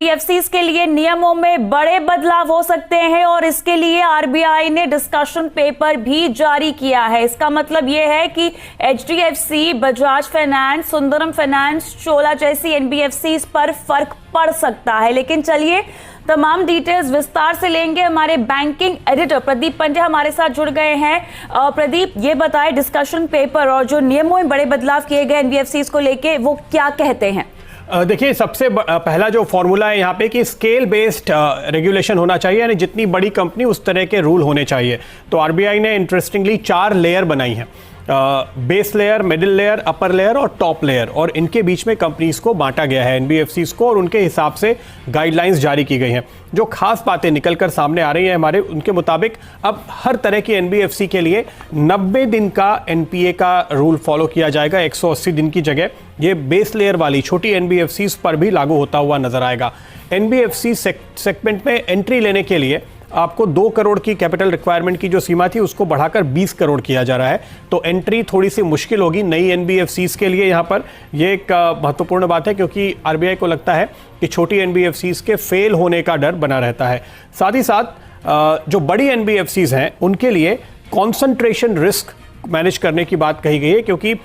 NBFCs के लिए नियमों में बड़े बदलाव हो सकते हैं और इसके लिए आरबीआई ने डिस्कशन पेपर भी जारी किया है। इसका मतलब यह है कि HDFC, Bajaj finance, Sundaram finance, Chola जैसी एनबीएफसीज पर फर्क पड़ सकता है। लेकिन चलिए तमाम डिटेल्स विस्तार से लेंगे। हमारे बैंकिंग एडिटर प्रदीप पंड्या हमारे साथ जुड़ गए हैं। प्रदीप, ये बताएं डिस्कशन पेपर और जो नियमों में बड़े बदलाव किए गए एनबीएफसीज को लेके वो क्या कहते हैं? देखिए, सबसे पहला जो फॉर्मूला है यहाँ पे कि स्केल बेस्ड रेगुलेशन होना चाहिए, यानी जितनी बड़ी कंपनी उस तरह के रूल होने चाहिए। तो आरबीआई ने इंटरेस्टिंगली 4 लेयर बनाई हैं, base layer, middle layer, upper layer और टॉप लेयर, और इनके बीच में कंपनीज को बांटा गया है एनबीएफसीज को, और उनके हिसाब से गाइडलाइंस जारी की गई हैं। जो खास बातें निकलकर सामने आ रही हैं हमारे, उनके मुताबिक अब हर तरह की एनबीएफसी के लिए 90 दिन का एनपीए का रूल फॉलो किया जाएगा, 180 दिन की जगह। ये बेस लेयर वाली छोटी एनबीएफसीज पर भी लागू होता हुआ नजर आएगा। एनबीएफसी सेगमेंट में एंट्री लेने के लिए आपको 2 करोड़ की कैपिटल रिक्वायरमेंट की जो सीमा थी उसको बढ़ाकर 20 करोड़ किया जा रहा है। तो एंट्री थोड़ी सी मुश्किल होगी नई एनबीएफसीज के लिए। यहाँ पर यह एक महत्वपूर्ण बात है, क्योंकि आरबीआई को लगता है कि छोटी एनबीएफसीज के फेल होने का डर बना रहता है। साथ ही साथ जो बड़ी एनबीएफसीज हैं उनके लिए कॉन्सेंट्रेशन रिस्क मैनेज करने की बात कही गई है, क्योंकि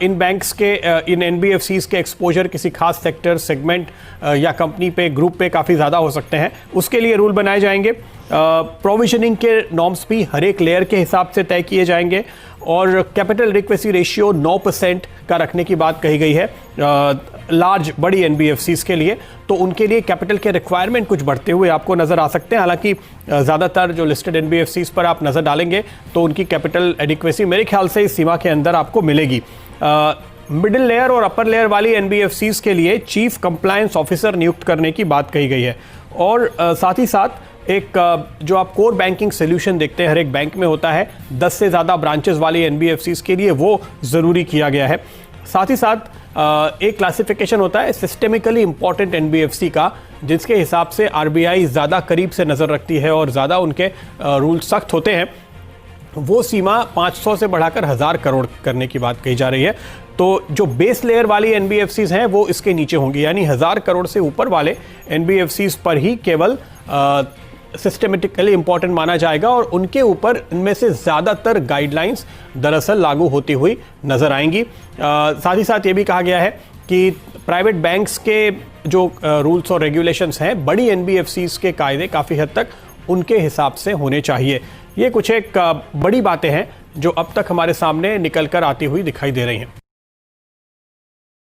इन बैंक्स के, इन एनबीएफसीज के एक्सपोजर किसी खास सेक्टर, सेगमेंट या कंपनी पे, ग्रुप पे काफ़ी ज़्यादा हो सकते हैं। उसके लिए रूल बनाए जाएंगे। प्रोविजनिंग के नॉर्म्स भी हर एक लेयर के हिसाब से तय किए जाएंगे, और कैपिटल एडिक्वेसी रेशियो 9% का रखने की बात कही गई है लार्ज बड़ी एनबीएफसीज के लिए। तो उनके लिए कैपिटल के रिक्वायरमेंट कुछ बढ़ते हुए आपको नज़र आ सकते हैं। हालांकि ज़्यादातर जो लिस्टेड एनबीएफसीज पर आप नज़र डालेंगे तो उनकी कैपिटल एडिक्वेसी मेरे ख्याल से इस सीमा के अंदर आपको मिलेगी। मिडिल लेयर और अपर लेयर वाली एनबीएफसीज के लिए चीफ कंप्लायंस ऑफिसर नियुक्त करने की बात कही गई है, और साथ ही साथ एक जो आप कोर बैंकिंग सोल्यूशन देखते हैं हर एक बैंक में होता है, 10 से ज़्यादा ब्रांचेस वाली एनबीएफसीज के लिए वो ज़रूरी किया गया है। साथ ही साथ एक क्लासिफिकेशन होता है सिस्टेमिकली इंपॉर्टेंट एनबीएफसी का, जिसके हिसाब से आरबीआई ज़्यादा करीब से नज़र रखती है और ज़्यादा उनके रूल सख्त होते हैं। वो सीमा 500 से बढ़ाकर 1000 करोड़ करने की बात कही जा रही है। तो जो बेस लेयर वाली एनबीएफसीज हैं वो इसके नीचे होंगी, यानी 1000 करोड़ से ऊपर वाले एनबीएफसीज पर ही केवल सिस्टेमेटिकली इंपॉर्टेंट माना जाएगा, और उनके ऊपर इनमें से ज़्यादातर गाइडलाइंस दरअसल लागू होती हुई नज़र आएंगी। साथ ही साथ ये भी कहा गया है कि प्राइवेट बैंक्स के जो रूल्स और रेगुलेशंस हैं, बड़ी एनबीएफसीज के कायदे काफ़ी हद तक उनके हिसाब से होने चाहिए। ये कुछ एक बड़ी बातें हैं जो अब तक हमारे सामने निकल कर आती हुई दिखाई दे रही हैं।